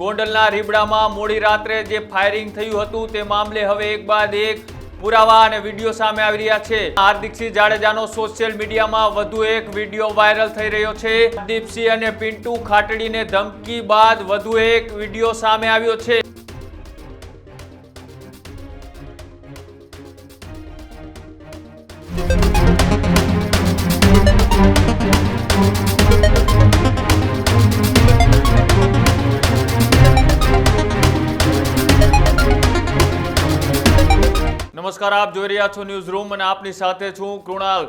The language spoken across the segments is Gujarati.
ગોંડલના રીબડામાં મોડી રાત્રે જે ફાયરિંગ થયું હતું તે મામલે હવે એક બાદ એક પુરાવા અને વિડીયો સામે આવી રહ્યા છે। હાર્દિકસિંહ જાડેજાનો સોશિયલ મીડિયામાં વધુ એક વિડીયો વાયરલ થઈ રહ્યો છે। હાર્દિકસિંહ અને પિન્ટુ ખાટડીને ધમકી બાદ વધુ એક વિડીયો સામે આવ્યો છે। નમસ્કાર, આપ જોઈ રહ્યા છો ન્યૂઝ રૂમ અને આપની સાથે છું કૃણાલ।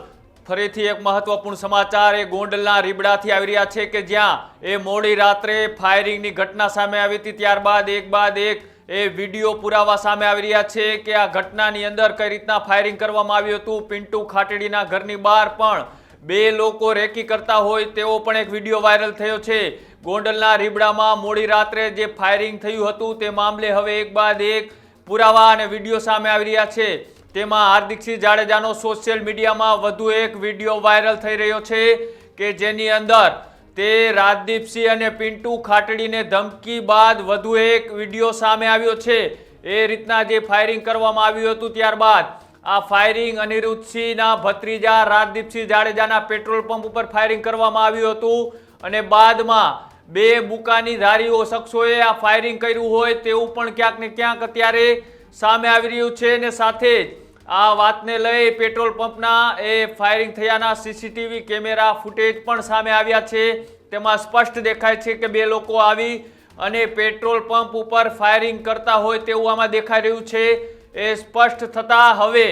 ફરીથી એક મહત્વપૂર્ણ સમાચાર એ ગોંડલના રીબડાથી આવી રહ્યા છે કે જ્યાં એ મોડી રાત્રે ફાયરિંગની ઘટના સામે આવી હતી। ત્યારબાદ એક બાદ એક એ વિડીયો પુરાવા સામે આવી રહ્યા છે કે આ ઘટનાની અંદર કઈ રીતના ફાયરિંગ કરવામાં આવ્યું હતું। પિન્ટુ ખાટડીના ઘરની બહાર પણ બે લોકો રેકી કરતા હોય તેવો પણ એક વિડીયો વાયરલ થયો છે। ગોંડલના રીબડામાં મોડી રાત્રે જે ફાયરિંગ થયું હતું તે મામલે હવે એક બાદ એક પુરાવા અને વિડીયો સામે આવી રહ્યા છે। તેમાં હાર્દિકસિંહ જાડેજાનો સોશિયલ મીડિયામાં વધુ એક વિડીયો વાયરલ થઈ રહ્યો છે કે જેની અંદર તે રાજદીપસિંહ અને પિન્ટુ ખાટડીને ધમકી બાદ વધુ એક વિડીયો સામે આવ્યો છે। એ રીતના જે ફાયરિંગ કરવામાં આવ્યું હતું ત્યારબાદ આ ફાયરિંગ અનિરુદ્ધસિંહના ભત્રીજા રાજદીપસિંહ જાડેજાના પેટ્રોલ પંપ ઉપર ફાયરિંગ કરવામાં આવ્યું હતું અને બાદમાં બે બુકાની ધારીઓ શખ્સોએ આ ફાયરિંગ કર્યું હોય તેવું પણ ક્યાંક ને ક્યાંક અત્યારે સામે આવી રહ્યું છે। અને સાથે જ આ વાતને લઈ પેટ્રોલ પંપના એ ફાયરિંગ થયાના સીસીટીવી કેમેરા ફૂટેજ પણ સામે આવ્યા છે। તેમાં સ્પષ્ટ દેખાય છે કે બે લોકો આવી અને પેટ્રોલ પંપ ઉપર ફાયરિંગ કરતા હોય તેવું આમાં દેખાઈ રહ્યું છે। એ સ્પષ્ટ થતાં હવે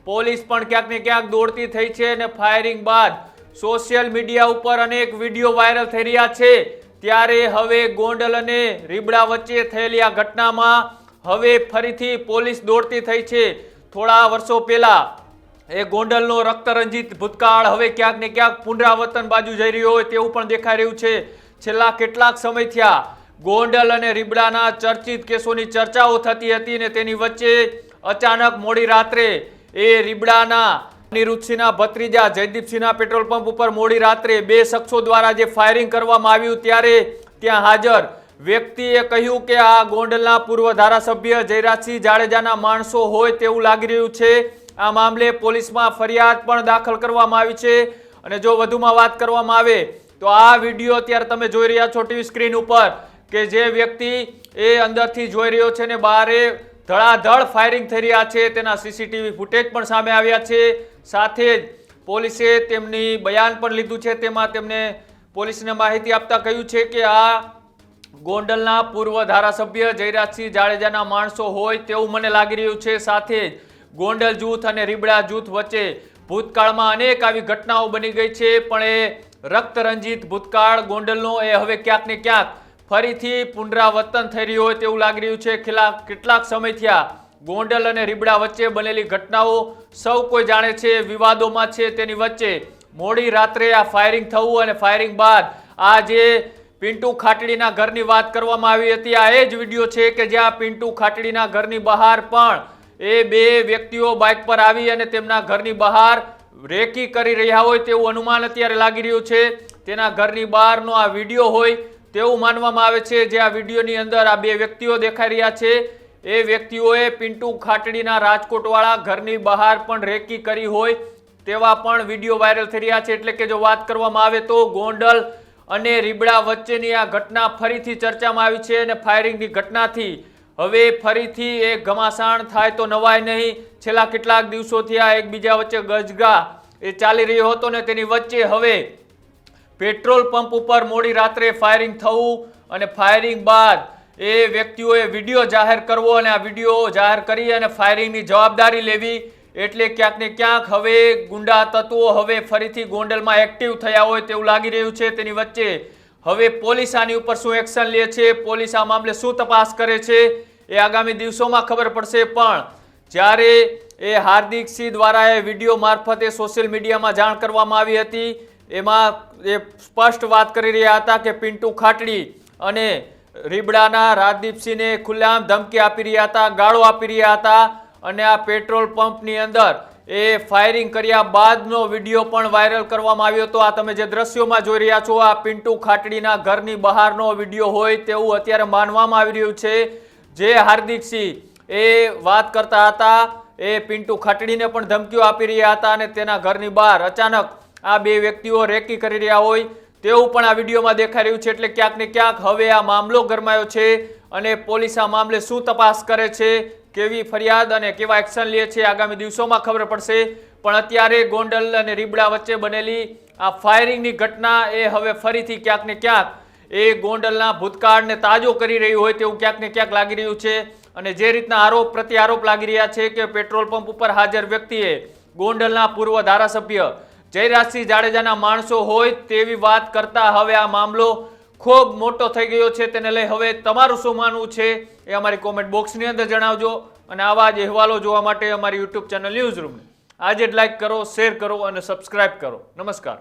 પોલીસ પણ ક્યાંક ને ક્યાંક દોડતી થઈ છે અને ફાયરિંગ બાદ સોશિયલ મીડિયા ઉપર અનેક વિડીયો વાયરલ થઈ રહ્યા છે। ત્યારે હવે ગોંડલ અને રીબડા વચ્ચે થયેલી આ ઘટનામાં હવે ફરીથી પોલીસ દોડતી થઈ છે। થોડા વર્ષો પહેલા એ ગોંડલનો રક્તરંજિત ભૂતકાળ હવે ક્યાંક ને ક્યાંક પુનરાવર્તન બાજુ જઈ રહ્યો હોય તેવું પણ દેખાઈ રહ્યું છે। છેલ્લા કેટલાક સમયથી આ ગોંડલ અને રીબડાના ચર્ચિત કેસોની ચર્ચાઓ થતી હતી ને તેની વચ્ચે અચાનક મોડી રાત્રે એ રીબડાના અનિરુદ્ધસિંહના ભત્રીજા જયદીપસિંહના પેટ્રોલ પંપ ઉપર મોડી રાત્રે બે શખ્સો દ્વારા જે ફાયરિંગ કરવામાં આવ્યું ત્યારે ત્યાં હાજર વ્યક્તિએ કહ્યું કે આ ગોંડલના પૂર્વ ધારાસભ્ય જયરાજસિંહ જાડેજાના માણસો હોય તેવું લાગી રહ્યું છે। આ મામલે પોલીસમાં ફરિયાદ પણ દાખલ કરવામાં આવી છે। અને જો વધુમાં વાત કરવામાં આવે તો આ વિડીયો અત્યારે તમે જોઈ રહ્યા છો ટીવી સ્ક્રીન ઉપર કે જે વ્યક્તિ એ અંદરથી જોઈ રહ્યો છે ને બહારે ધડાધડ ફાયરિંગ થઈ રહ્યા છે તેના સીસીટીવી ફૂટેજ પણ સામે આવ્યા છે। સાથે જ પોલીસે તેમની બયાન પણ લીધું છે। તેમાં તેમને પોલીસને માહિતી આપતા કહ્યું છે કે આ ગોંડલના પૂર્વ ધારાસભ્ય જયરાજસિંહ જાડેજાના માણસો હોય તેવું મને લાગી રહ્યું છે। સાથે જ ગોંડલ જૂથ અને રીબડા જૂથ વચ્ચે ભૂતકાળમાં અનેક આવી ઘટનાઓ બની ગઈ છે પણ એ રક્તરંજિત ભૂતકાળ ગોંડલનો એ હવે ક્યાંક ને ક્યાંક ફરીથી પુનરાવર્તન થઈ રહ્યું હોય તેવું લાગી રહ્યું છે। કેટલાક સમયથી આ ગોંડલ અને રીબડા વચ્ચે બનેલી ઘટનાઓ સૌ કોઈ જાણે છે, વિવાદોમાં છે। તેની વચ્ચે મોડી રાત્રે આ ફાયરિંગ થવું અને ફાયરિંગ બાદ આ જે પિન્ટુ ખાટડીના ઘરની વાત કરવામાં આવી હતી આ એ જ વિડીયો છે કે જ્યાં પિન્ટુ ખાટડીના ઘરની બહાર પણ એ બે વ્યક્તિઓ બાઇક પર આવી અને તેમના ઘરની બહાર રેકી કરી રહ્યા હોય તેવું અનુમાન અત્યારે લાગી રહ્યું છે। તેના ઘરની બહારનો આ વિડીયો હોય તેવું માનવામાં આવે છે। જે આ વિડીયોની અંદર આ બે વ્યક્તિઓ દેખાઈ રહ્યા છે એ વ્યક્તિઓએ પિન્ટુ ખાટડીના રાજકોટવાળા ઘરની બહાર પણ રેકી કરી હોય તેવા પણ વિડીયો વાયરલ થઈ રહ્યા છે। એટલે કે જો વાત કરવામાં આવે તો ગોંડલ અને રીબડા વચ્ચેની આ ઘટના ફરીથી ચર્ચામાં આવી છે અને ફાયરિંગની ઘટનાથી હવે ફરીથી એક ઘમાસાણ થાય તો નવાય નહીં। છેલ્લા કેટલાક દિવસોથી આ એકબીજા વચ્ચે ગજગા એ ચાલી રહ્યો હતો ને તેની વચ્ચે હવે પેટ્રોલ પંપ ઉપર મોડી રાત્રે ફાયરિંગ થવું અને ફાયરિંગ બાદ એ વ્યક્તિઓએ વિડીયો જાહેર કરવો અને આ વિડીયો જાહેર કરી અને ફાયરિંગની જવાબદારી લેવી એટલે ક્યાંક ને ક્યાંક હવે ગુંડા તત્વો હવે ફરીથી ગોંડલમાં એક્ટિવ થયા હોય તેવું લાગી રહ્યું છે। તેની વચ્ચે હવે પોલીસ આની ઉપર શું એક્શન લે છે, પોલીસ આ મામલે શું તપાસ કરે છે એ આગામી દિવસોમાં ખબર પડશે। પણ જ્યારે એ હાર્દિકસિંહ દ્વારા એ વિડીયો મારફતે સોશિયલ મીડિયામાં જાણ કરવામાં આવી હતી એમાં એ સ્પષ્ટ વાત કરી રહ્યા હતા કે પિન્ટુ ખાટડી અને રીબડાના રાજદીપસિંહને ખુલ્લેઆમ ધમકી આપી રહ્યા હતા, ગાળો આપી રહ્યા હતા અને આ પેટ્રોલ પંપની અંદર એ ફાયરિંગ કર્યા બાદનો વિડીયો પણ વાયરલ કરવામાં આવ્યો હતો. આ તમે જે દ્રશ્યોમાં જોઈ રહ્યા છો આ પિન્ટુ ખાટડીના ઘરની બહારનો વિડીયો હોય તેવું અત્યારે માનવામાં આવી રહ્યું છે. જે હાર્દિકસિંહ એ વાત કરતા હતા એ પિન્ટુ ખાટડીને પણ ધમકીઓ આપી રહ્યા હતા અને તેના ઘરની બહાર અચાનક આ બે વ્યક્તિઓ રેકી કરી રહ્યા હોય તેવું પણ આ વિડીયોમાં દેખાઈ રહ્યું છે. એટલે ક્યાંક ને ક્યાંક હવે આ મામલો ગરમાયો છે અને પોલીસ આ મામલે શું તપાસ કરે છે, કેવી ફરિયાદ અને કેવા એક્શન લે છે આગામી દિવસોમાં ખબર પડશે. પણ અત્યારે ગોંડલ અને રીબડા વચ્ચે બનેલી આ ફાયરિંગની ઘટના એ હવે ફરીથી ક્યાંક ને ક્યાંક એ ગોંડલના ભૂતકાળને તાજો કરી રહ્યું હોય તેવું ક્યાંક ને ક્યાંક લાગી રહ્યું છે. અને જે રીતના આરોપ પ્રત્યારોપ લાગી રહ્યા છે કે પેટ્રોલ પંપ ઉપર હાજર વ્યક્તિએ ગોંડલના પૂર્વ ધારાસભ્ય જયરાજસિંહ જાડેજાના માણસો હોય તેવી વાત કરતા હવે આ મામલો ખૂબ મોટો થઈ ગયો છે. તેને લઈ હવે તમારું શું માનવું છે એ અમારી કોમેન્ટ બોક્સની અંદર જણાવજો. અને આવા જ અહેવાલો જોવા માટે અમારી યુટ્યુબ ચેનલ ન્યૂઝ રૂમને આજે જ લાઈક કરો, શેર કરો અને સબસ્ક્રાઇબ કરો. નમસ્કાર.